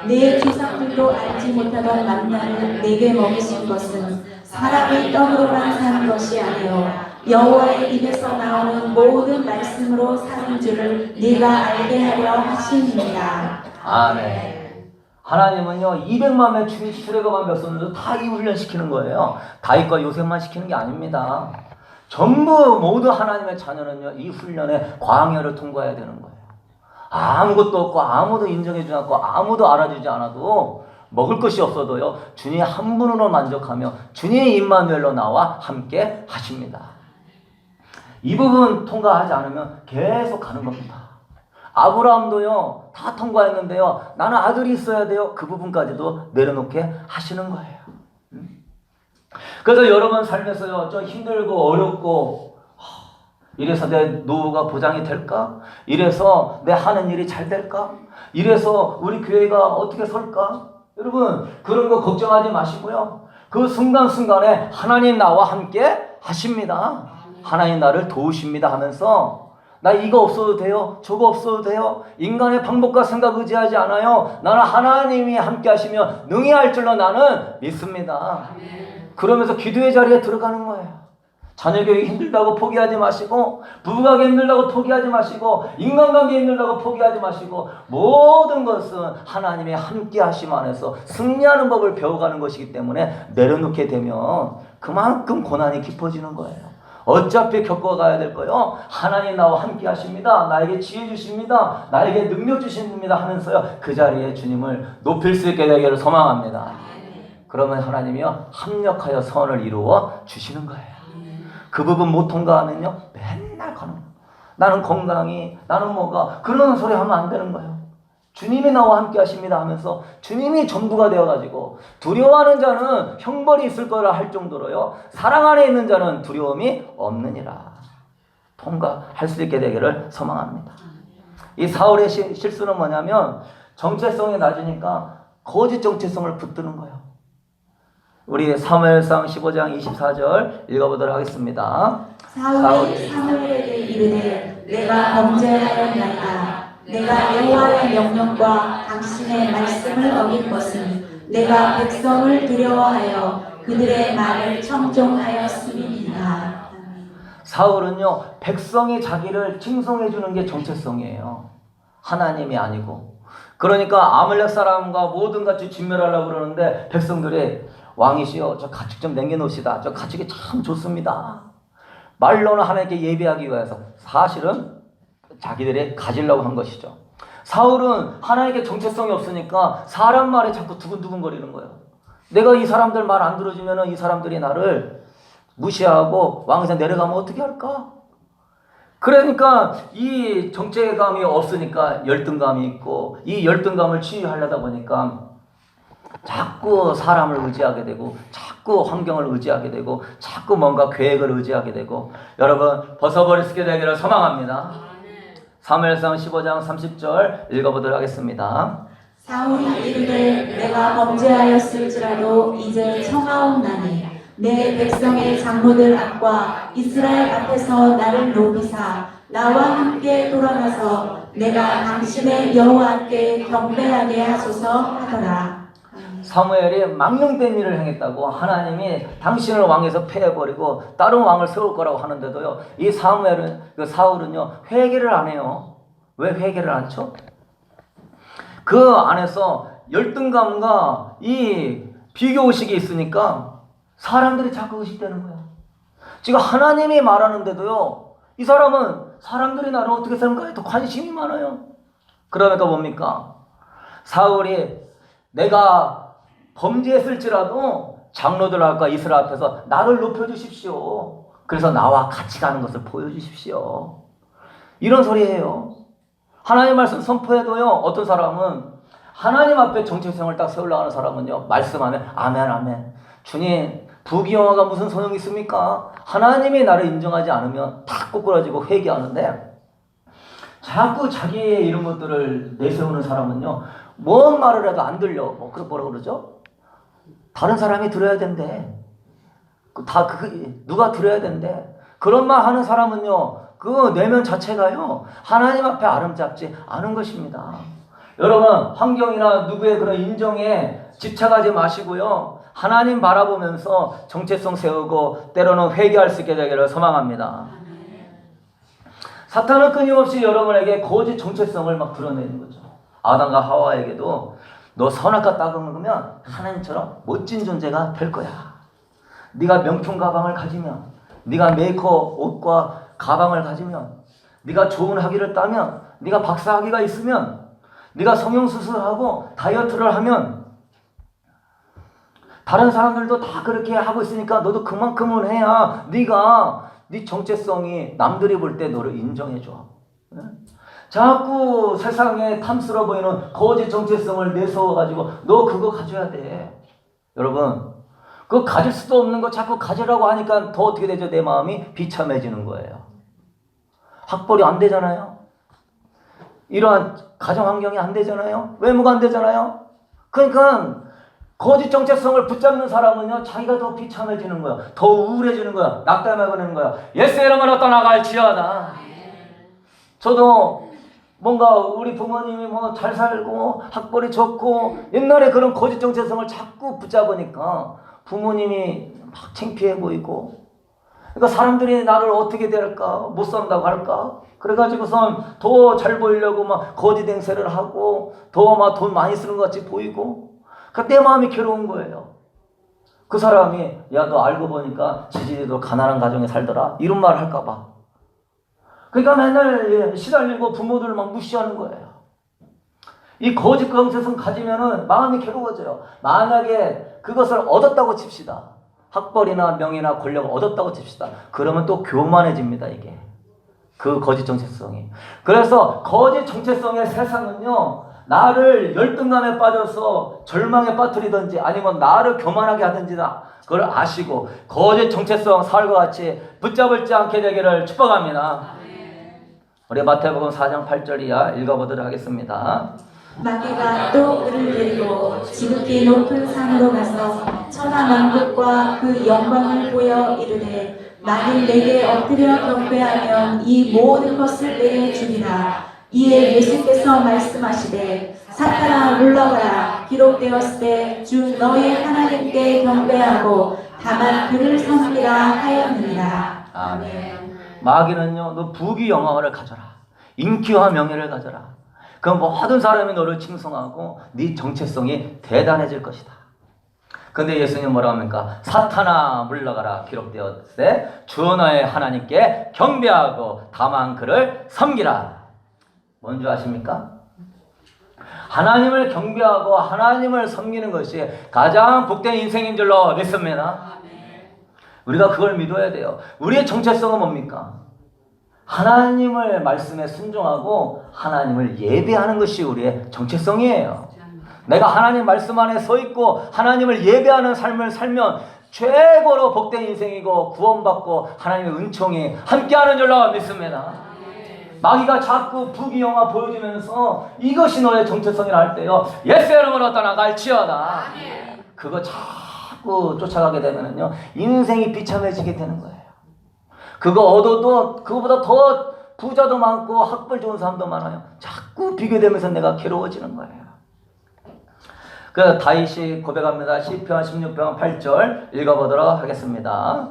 내 조상들도 알지 못하던 만나를 내게 먹이신 것은 사람의 떡으로만 사는 것이 아니요 여호와의 입에서 나오는 모든 말씀으로 사는 줄을 네가 알게 하려 하심이니라. 아멘. 하나님은요, 200만 명 출애굽한 백성들도 다 이 훈련시키는 거예요. 다윗과 요셉만 시키는 게 아닙니다. 전부 모두 하나님의 자녀는요, 이 훈련에 광야를 통과해야 되는 거예요. 아무것도 없고 아무도 인정해주지 않고 아무도 알아주지 않아도 먹을 것이 없어도요, 주님 한 분으로 만족하며 주님의 임마누엘로 나와 함께 하십니다. 이 부분 통과하지 않으면 계속 가는 겁니다. 아브라함도요, 다 통과했는데요, 나는 아들이 있어야 돼요. 그 부분까지도 내려놓게 하시는 거예요. 그래서 여러분 삶에서요, 좀 힘들고 어렵고, 이래서 내 노후가 보장이 될까? 이래서 내 하는 일이 잘 될까? 이래서 우리 교회가 어떻게 설까? 여러분, 그런 거 걱정하지 마시고요. 그 순간순간에 하나님 나와 함께 하십니다. 하나님 나를 도우십니다 하면서, 나 이거 없어도 돼요? 저거 없어도 돼요? 인간의 방법과 생각 의지하지 않아요. 나는 하나님이 함께 하시며 능히 할 줄로 나는 믿습니다. 그러면서 기도의 자리에 들어가는 거예요. 자녀교육이 힘들다고 포기하지 마시고, 부부관계 힘들다고 포기하지 마시고, 인간관계 힘들다고 포기하지 마시고, 모든 것은 하나님의 함께 하심 안에서 승리하는 법을 배워가는 것이기 때문에 내려놓게 되면 그만큼 고난이 깊어지는 거예요. 어차피 겪어가야 될 거요. 하나님 나와 함께 하십니다. 나에게 지혜 주십니다. 나에게 능력 주십니다 하면서요, 그 자리에 주님을 높일 수 있게 되기를 소망합니다. 그러면 하나님이요, 합력하여 선을 이루어 주시는 거예요. 그 부분 못 통과하면요, 맨날 가는 거예요. 나는 건강이, 나는 뭐가, 그런 소리 하면 안 되는 거예요. 주님이 나와 함께 하십니다 하면서 주님이 전부가 되어가지고, 두려워하는 자는 형벌이 있을 거라 할 정도로요, 사랑 안에 있는 자는 두려움이 없느니라. 통과할 수 있게 되기를 소망합니다. 이 사울의 실수는 뭐냐면, 정체성이 낮으니까 거짓 정체성을 붙드는 거예요. 우리 사무엘상 15장 24절 읽어보도록 하겠습니다. 사울이 사무엘에게 이르되 내가 범죄하였나이다. 내가 여호와의 명령과 당신의 말씀을 어긴 것은 내가 백성을 두려워하여 그들의 말을 청종하였음이니라. 사울은요, 백성이 자기를 칭송해 주는 게 정체성이에요. 하나님이 아니고. 그러니까 아말렉 사람과 모든 같이 진멸하려고 그러는데, 백성들이 왕이시여, 저 가축 좀 남겨놓읍시다. 저 가축이 참 좋습니다. 말로는 하나님께 예배하기 위해서, 사실은 자기들이 가지려고 한 것이죠. 사울은 하나님께 정체성이 없으니까 사람 말에 자꾸 두근두근거리는 거예요. 내가 이 사람들 말 안 들어주면 이 사람들이 나를 무시하고 왕에서 내려가면 어떻게 할까? 그러니까 이 정체감이 없으니까 열등감이 있고, 이 열등감을 치유하려다 보니까 자꾸 사람을 의지하게 되고, 자꾸 환경을 의지하게 되고, 자꾸 뭔가 계획을 의지하게 되고, 여러분 벗어버릴 수 있게 되기를 소망합니다. 사무엘상 15장 30절 읽어보도록 하겠습니다. 사울이 이르되 내가 범죄하였을지라도 이제 청하옵나니 내 백성의 장로들 앞과 이스라엘 앞에서 나를 높이사 나와 함께 돌아가서 내가 당신의 여호와께 경배하게 하소서 하더라. 사무엘이 망령된 일을 행했다고 하나님이 당신을 왕에서 패해버리고 다른 왕을 세울 거라고 하는데도요, 이 사울은요 회개를 안 해요. 왜 회개를 안 쳐? 그 안에서 열등감과 이 비교의식이 있으니까 사람들이 자꾸 의식되는 거야. 지금 하나님이 말하는데도요, 이 사람은 사람들이 나를 어떻게 생각할까에 더 관심이 많아요. 그러니까 뭡니까? 사울이 내가 범죄했을지라도 장로들과 이스라엘 앞에서 나를 높여주십시오. 그래서 나와 같이 가는 것을 보여주십시오. 이런 소리예요. 하나님 말씀 선포해도요, 어떤 사람은 하나님 앞에 정체성을 딱 세우려고 하는 사람은요, 말씀하면 아멘 아멘. 주님, 부귀영화가 무슨 소용이 있습니까? 하나님이 나를 인정하지 않으면 탁 꼬꾸라지고 회개하는데, 자꾸 자기의 이런 것들을 내세우는 사람은요, 뭔 말을 해도 안 들려. 뭐라고 그러죠? 다른 사람이 들어야 된대. 누가 들어야 된대. 그런 말 하는 사람은요, 그 내면 자체가요, 하나님 앞에 아름답지 않은 것입니다. 여러분, 환경이나 누구의 그런 인정에 집착하지 마시고요, 하나님 바라보면서 정체성 세우고 때로는 회개할 수 있게 되기를 소망합니다. 사탄은 끊임없이 여러분에게 거짓 정체성을 막 드러내는 거죠. 아담과 하와에게도 너 선악과 떡을 먹으면 하나님처럼 멋진 존재가 될 거야. 네가 명품 가방을 가지면, 네가 메이커 옷과 가방을 가지면, 네가 좋은 학위를 따면, 네가 박사 학위가 있으면, 네가 성형수술하고 다이어트를 하면, 다른 사람들도 다 그렇게 하고 있으니까 너도 그만큼은 해야 네 정체성이 남들이 볼 때 너를 인정해줘. 자꾸 세상에 탐스러워 보이는 거짓 정체성을 내세워가지고 너 그거 가져야 돼. 여러분, 그거 가질 수도 없는 거 자꾸 가지라고 하니까 더 어떻게 되죠? 내 마음이 비참해지는 거예요. 학벌이 안 되잖아요. 이러한 가정 환경이 안 되잖아요. 외모가 안 되잖아요. 그러니까 거짓 정체성을 붙잡는 사람은요, 자기가 더 비참해지는 거야. 더 우울해지는 거야. 낙담해 버리는 거야. 예수 이름으로 떠나갈지어다. 저도 뭔가 우리 부모님이 잘 살고 학벌이 좋고 옛날에 그런 거짓 정체성을 자꾸 붙잡으니까 부모님이 막 창피해 보이고, 그러니까 사람들이 나를 어떻게 대할까, 못 산다고 할까, 그래가지고선 더 잘 보이려고 막 거짓 행세를 하고 더 막 돈 많이 쓰는 것 같이 보이고, 그러니까 내 마음이 괴로운 거예요. 그 사람이 야, 너 알고 보니까 지지리도 가난한 가정에 살더라, 이런 말 할까 봐. 그러니까 맨날 시달리고 부모들을 막 무시하는 거예요. 이 거짓 정체성 가지면은 마음이 괴로워져요. 만약에 그것을 얻었다고 칩시다. 학벌이나 명예나 권력을 얻었다고 칩시다. 그러면 또 교만해집니다, 이게. 그 거짓 정체성이. 그래서 거짓 정체성의 세상은요, 나를 열등감에 빠져서 절망에 빠뜨리든지 아니면 나를 교만하게 하든지나 그걸 아시고 거짓 정체성 사울과 같이 붙잡을지 않게 되기를 축복합니다. 우리 마태복음 4장 8절 이하 읽어보도록 하겠습니다. 마귀가 또 그를 데리고 지극히 높은 산으로 가서 천하만국과 그 영광을 보여 이르되 만일 내게 엎드려 경배하면 이 모든 것을 내게 주리라. 이에 예수께서 말씀하시되 사탄아 물러가라. 기록되었으되 주 너의 하나님께 경배하고 다만 그를 섬기라 하였느니라. 아멘. 마귀는요, 너 부귀 영화를 가져라, 인기와 명예를 가져라. 그 모든 사람이 너를 칭송하고 네 정체성이 대단해질 것이다. 근데 예수님 뭐라고 합니까? 사탄아 물러가라. 기록되었으되 주 너의 하나님께 경배하고 다만 그를 섬기라. 뭔지 아십니까? 하나님을 경배하고 하나님을 섬기는 것이 가장 복된 인생인 줄로 믿습니다. 우리가 그걸 믿어야 돼요. 우리의 정체성은 뭡니까? 하나님을 말씀에 순종하고 하나님을 예배하는 것이 우리의 정체성이에요. 내가 하나님 말씀 안에 서 있고 하나님을 예배하는 삶을 살면 최고로 복된 인생이고 구원받고 하나님의 은총이 함께하는 줄로 믿습니다. 마귀가 자꾸 부귀영화 보여주면서 이것이 너의 정체성이라 할 때요, 예수 이름으로 떠나갈지어다. 그거 자꾸 쫓아가게 되면요, 인생이 비참해지게 되는 거예요. 그거 얻어도 그거보다 더 부자도 많고 학벌 좋은 사람도 많아요. 자꾸 비교되면서 내가 괴로워지는 거예요. 그 다윗이 고백합니다. 시편 16편 8절 읽어보도록 하겠습니다.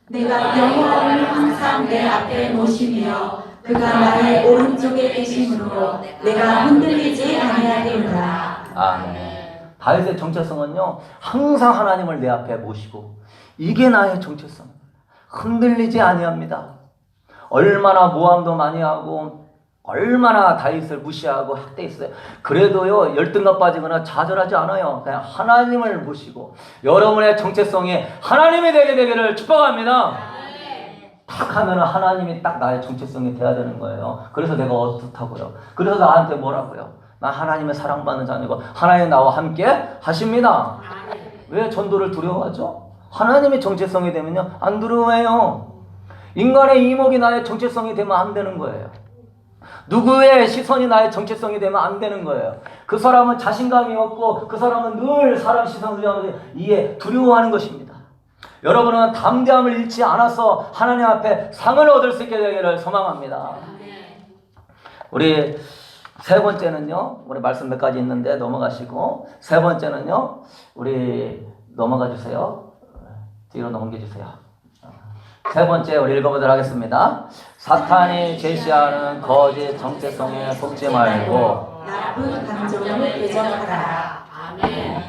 내가 여호와를 항상 내 앞에 모시며 그가 나의 오른쪽에 계심으로 내가 흔들리지 아니하리로다. 아멘. 다윗의 정체성은요, 항상 하나님을 내 앞에 모시고, 이게 나의 정체성. 흔들리지 아니합니다. 얼마나 모함도 많이 하고 얼마나 다윗을 무시하고 학대했어요. 그래도요, 열등감 빠지거나 좌절하지 않아요. 그냥 하나님을 모시고 여러분의 정체성이 하나님이 되게 되기를 축복합니다. 딱 하면 하나님이 딱 나의 정체성이 돼야 되는 거예요. 그래서 내가 어떻다고요? 그래서 나한테 뭐라고요? 나 하나님의 사랑받는 자녀고 하나님 나와 함께 하십니다. 왜 전도를 두려워하죠? 하나님의 정체성이 되면요, 안 두려워해요. 인간의 이목이 나의 정체성이 되면 안 되는 거예요. 누구의 시선이 나의 정체성이 되면 안 되는 거예요. 그 사람은 자신감이 없고 그 사람은 늘 사람 시선을 이해 두려워하는 것입니다. 여러분은 담대함을 잃지 않아서 하나님 앞에 상을 얻을 수 있게 되기를 소망합니다. 우리 세 번째는요, 우리 말씀 몇 가지 있는데 넘어가시고, 세 번째는요, 우리 넘어가 주세요. 뒤로 넘겨주세요. 세 번째 우리 읽어보도록 하겠습니다. 사탄이 제시하는 거짓 정체성에 속지 말고 나쁜 감정을 대적하라. 아멘.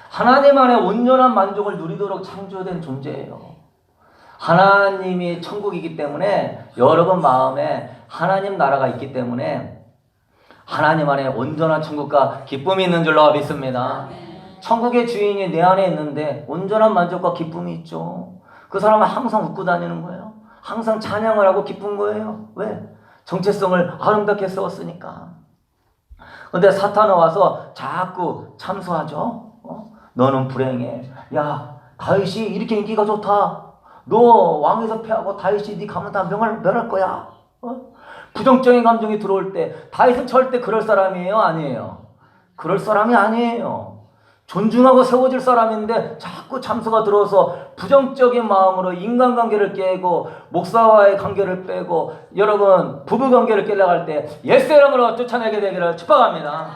하나님 안에 온전한 만족을 누리도록 창조된 존재예요. 하나님이 천국이기 때문에 여러분 마음에 하나님 나라가 있기 때문에 하나님 안에 온전한 천국과 기쁨이 있는 줄로 믿습니다. 천국의 주인이 내 안에 있는데 온전한 만족과 기쁨이 있죠. 그 사람은 항상 웃고 다니는 거예요. 항상 찬양을 하고 기쁜 거예요. 왜? 정체성을 아름답게 세웠으니까. 근데 사탄은 와서 자꾸 참소하죠. 너는 불행해. 야, 다윗이 이렇게 인기가 좋다. 너 왕에서 패하고 다윗이 네 가문 다 멸할 거야. 부정적인 감정이 들어올 때 다윗은 절대 그럴 사람이에요? 아니에요? 그럴 사람이 아니에요. 존중하고 세워질 사람인데 자꾸 참소가 들어서 부정적인 마음으로 인간관계를 깨고 목사와의 관계를 빼고 여러분 부부관계를 깨려고 할 때 예수 이름으로 쫓아내게 되기를 축복합니다.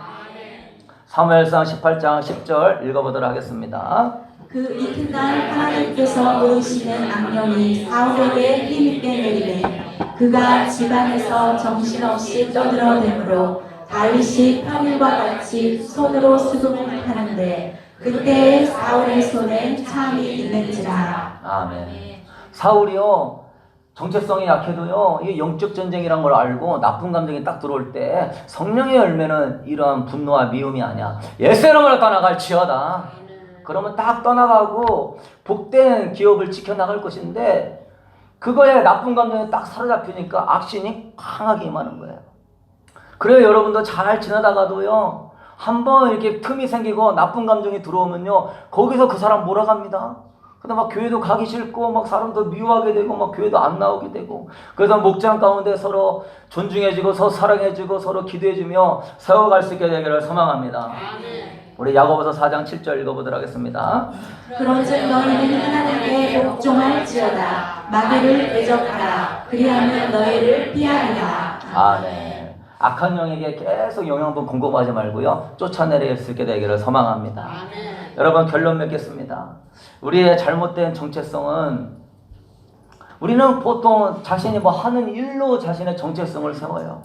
사무엘상 18장 10절 읽어보도록 하겠습니다. 그 이튿날 하나님께서 모으시는 악령이 사울에게 힘있게 내리매 그가 집안에서 정신없이 떠들어대므로 다윗이 평일과 같이 손으로 수금을 하는데 그때 사울의 손에 참이 있는지라. 아멘. 사울이요, 정체성이 약해도요, 이 영적 전쟁이란 걸 알고 나쁜 감정이 딱 들어올 때 성령의 열매는 이러한 분노와 미움이 아니야. 예수 이름으로 떠나갈지어다. 그러면 딱 떠나가고 복된 기업을 지켜나갈 것인데 그거에 나쁜 감정이 딱 사로잡히니까 악신이 강하게 임하는 거예요. 그래요. 여러분도 잘 지나다가도요, 한번 이렇게 틈이 생기고 나쁜 감정이 들어오면요, 거기서 그 사람 몰아갑니다. 근데 막 교회도 가기 싫고 막 사람도 미워하게 되고 막 교회도 안 나오게 되고, 그래서 목장 가운데 서로 존중해주고 서로 사랑해주고 서로 기도해주며 세워갈 수 있게 되기를 소망합니다. 우리 야고보서 4장 7절 읽어보도록 하겠습니다. 그런즉 너희는 하나님께 복종할지어다. 마귀를 대적하라. 그리하면 너희를 피하리라. 아멘. 악한 영에게 계속 영양분 공급하지 말고요, 쫓아내릴 수 있게 되기를 소망합니다. 여러분 결론 맺겠습니다. 우리의 잘못된 정체성은, 우리는 보통 자신이 뭐 하는 일로 자신의 정체성을 세워요.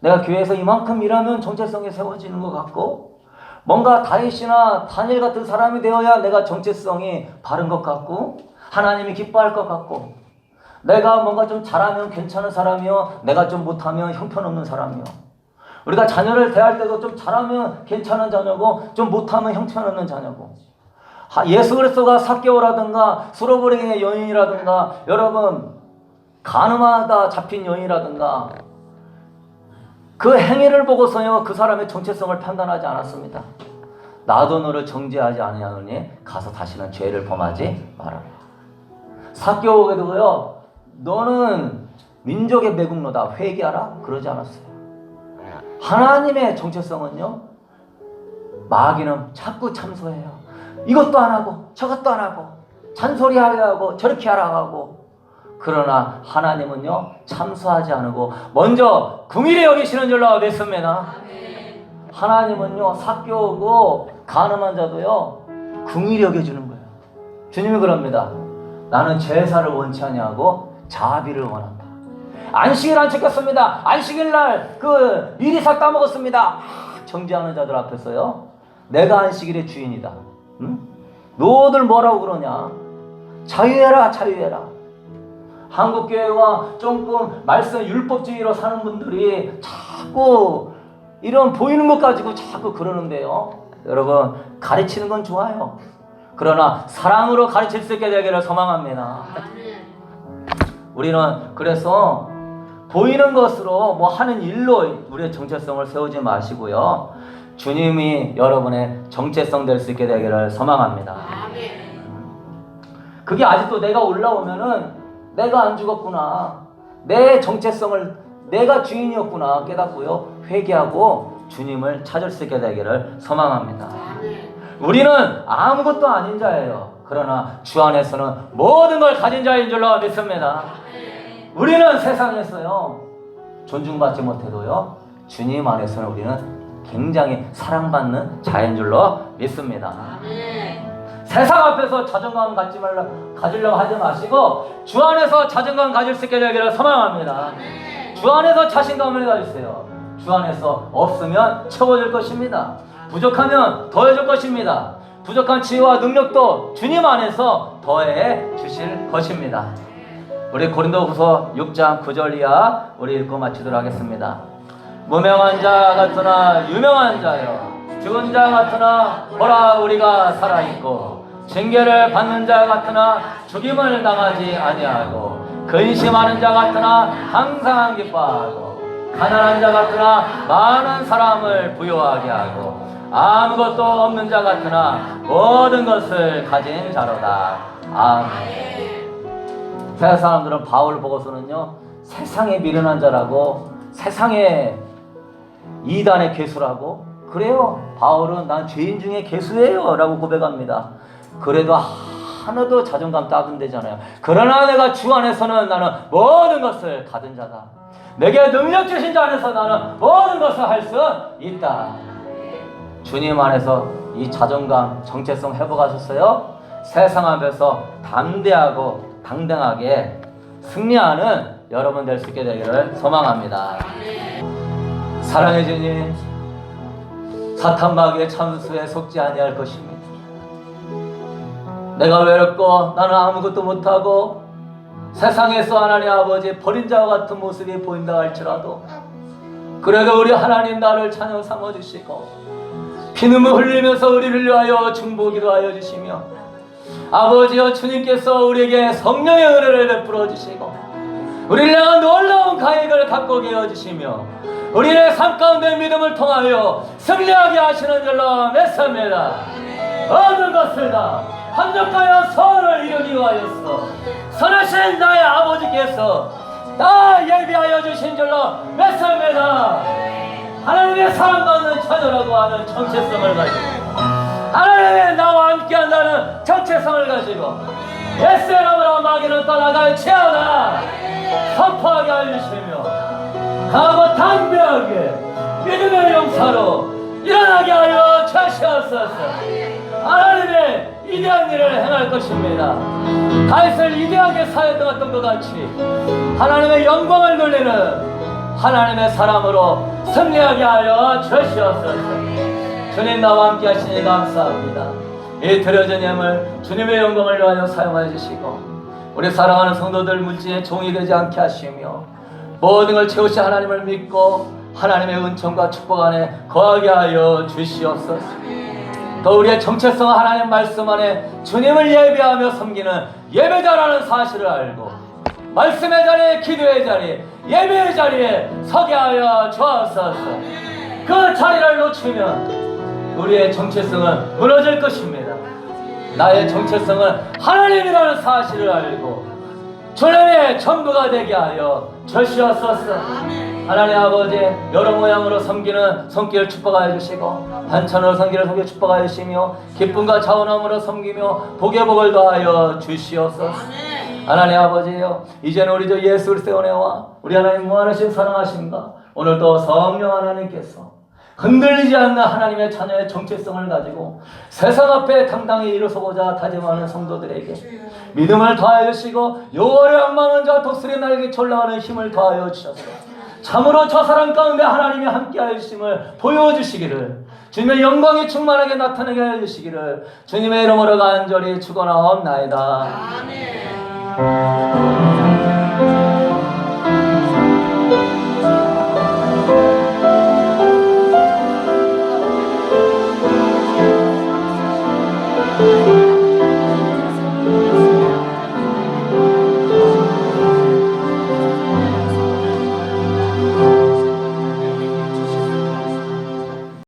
내가 교회에서 이만큼 일하면 정체성이 세워지는 것 같고, 뭔가 다윗이나 다니엘 같은 사람이 되어야 내가 정체성이 바른 것 같고 하나님이 기뻐할 것 같고, 내가 뭔가 좀 잘하면 괜찮은 사람이요, 내가 좀 못하면 형편없는 사람이요. 우리가 자녀를 대할 때도 좀 잘하면 괜찮은 자녀고 좀 못하면 형편없는 자녀고, 예수 그리스도가 삭개오라든가 수로브랭이의 여인이라든가 여러분 간음하다 잡힌 여인이라든가 그 행위를 보고서요 그 사람의 정체성을 판단하지 않았습니다. 나도 너를 정죄하지 아니하노니 가서 다시는 죄를 범하지 말아라. 삭개오에도요 너는 민족의 매국노다 회개하라 그러지 않았어요. 하나님의 정체성은요, 마귀는 자꾸 참소해요. 이것도 안 하고 저것도 안 하고 잔소리하게 하고 저렇게 하라고 하고, 그러나 하나님은요 참수하지 않고 먼저 긍휼히 여기시는 줄로 믿습니다. 하나님은요 삭개오고 간음한 자도요 긍휼히 여겨주는 거예요. 주님이 그럽니다. 나는 제사를 원치 아니하고 자비를 원한다. 안식일 안 지켰습니다. 안식일 날 그 미리 싹 따먹었습니다. 정죄하는 자들 앞에서요 내가 안식일의 주인이다. 응? 너들 뭐라고 그러냐? 자유해라 자유해라. 한국교회와 조금 말씀 율법주의로 사는 분들이 자꾸 이런 보이는 것 가지고 자꾸 그러는데요. 여러분 가르치는 건 좋아요. 그러나 사랑으로 가르칠 수 있게 되기를 소망합니다. 우리는 그래서 보이는 것으로 뭐 하는 일로 우리의 정체성을 세우지 마시고요. 주님이 여러분의 정체성 될 수 있게 되기를 소망합니다. 그게 아직도 내가 올라오면은 내가 안 죽었구나. 내 정체성을 내가 주인이었구나 깨닫고요. 회개하고 주님을 찾을 수 있게 되기를 소망합니다. 우리는 아무것도 아닌 자예요. 그러나 주 안에서는 모든 걸 가진 자인 줄로 믿습니다. 우리는 세상에서요 존중받지 못해도요 주님 안에서는 우리는 굉장히 사랑받는 자인 줄로 믿습니다. 세상 앞에서 자존감 가지려고 하지 마시고 주 안에서 자존감 가질 수 있게 되기를 소망합니다. 주 안에서 자신감을 가지세요. 주 안에서 없으면 채워질 것입니다. 부족하면 더해줄 것입니다. 부족한 지혜와 능력도 주님 안에서 더해 주실 것입니다. 우리 고린도후서 6장 9절 이하 우리 읽고 마치도록 하겠습니다. 무명한 자 같으나 유명한 자여 죽은 자 같으나 보라 우리가 살아있고 징계를 받는 자 같으나 죽임을 당하지 아니하고 근심하는 자 같으나 항상 기뻐하고 가난한 자 같으나 많은 사람을 부유하게 하고 아무것도 없는 자 같으나 모든 것을 가진 자로다. 아멘. 세상 사람들은 바울 보고서는요 세상에 미련한 자라고 세상에 이단의 괴수라고 그래요. 바울은 난 죄인 중에 괴수예요 라고 고백합니다. 그래도 하나도 자존감 따분되잖아요. 그러나 내가 주 안에서는 나는 모든 것을 가진 자다. 내게 능력 주신 자 안에서 나는 모든 것을 할 수 있다. 주님 안에서 이 자존감 정체성 회복하셨어요? 세상 앞에서 담대하고 당당하게 승리하는 여러분 될 수 있게 되기를 소망합니다. 사랑의 주님, 사탄 마귀의 참수에 속지 아니할 것입니다. 내가 외롭고 나는 아무것도 못하고 세상에서 하나님 아버지 버린 자와 같은 모습이 보인다 할지라도 그래도 우리 하나님 나를 찬양 삼아주시고 피눈물 흘리면서 우리를 위하여 중보기도 하여 주시며 아버지여 주님께서 우리에게 성령의 은혜를 베풀어 주시고 우리를 향한 놀라운 가액을 갖고 계어 주시며 우리의 삶 가운데 믿음을 통하여 승리하게 하시는 줄로 믿습니다. 모든 것을 다 합력하여 선을 이루기 위하여서 선하신 나의 아버지께서 다 예비하여 주신 줄로 믿습니다. 하나님의 사랑받는 자녀라고 하는 정체성을 가지고 하나님의 나와 함께한다는 정체성을 가지고 예수의 이름으로 마귀를 떠나갈지어다 선포하게 알려주시며 강하고 담대하게 믿음의 용사로 일어나게 하여 주시옵소서. 하나님의 위대한 일을 행할 것입니다. 다윗을 위대하게 사용했던 것 같이 하나님의 영광을 돌리는 하나님의 사람으로 승리하게 하여 주시옵소서. 주님 나와 함께 하시니 감사합니다. 이 드려진 예물 주님의 영광을 위하여 사용하여 주시고 우리 사랑하는 성도들 물질에 종이 되지 않게 하시며 모든 걸 채우시 하나님을 믿고 하나님의 은총과 축복 안에 거하게 하여 주시옵소서. 또 우리의 정체성 하나님 말씀 안에 주님을 예배하며 섬기는 예배자라는 사실을 알고 말씀의 자리에 기도의 자리에 예배의 자리에 서게 하여 주옵소서. 그 자리를 놓치면 우리의 정체성은 무너질 것입니다. 나의 정체성은 하나님이라는 사실을 알고 주님의 전부가 되게 하여 주시옵소서. 하나님 아버지 여러 모양으로 섬기는 손길을 축복하여 주시고 반찬으로 섬기는 손길 축복하여 주시며 기쁨과 자원함으로 섬기며 복의 복을 더하여 주시옵소서. 하나님 아버지요, 이제는 우리 주 예수 그리스도의 은혜와 우리 하나님 무한하신 사랑하심과 오늘도 성령 하나님께서 흔들리지 않는 하나님의 자녀의 정체성을 가지고 세상 앞에 당당히 일어서고자 다짐하는 성도들에게 믿음을 더하여 주시고 여호와를 악망하는 자 독수리 날개 올라가는 힘을 더하여 주셔서 참으로 저 사람 가운데 하나님이 함께하여 주심을 보여주시기를, 주님의 영광이 충만하게 나타나게 하여 주시기를 주님의 이름으로 간절히 축원하옵나이다. 아멘.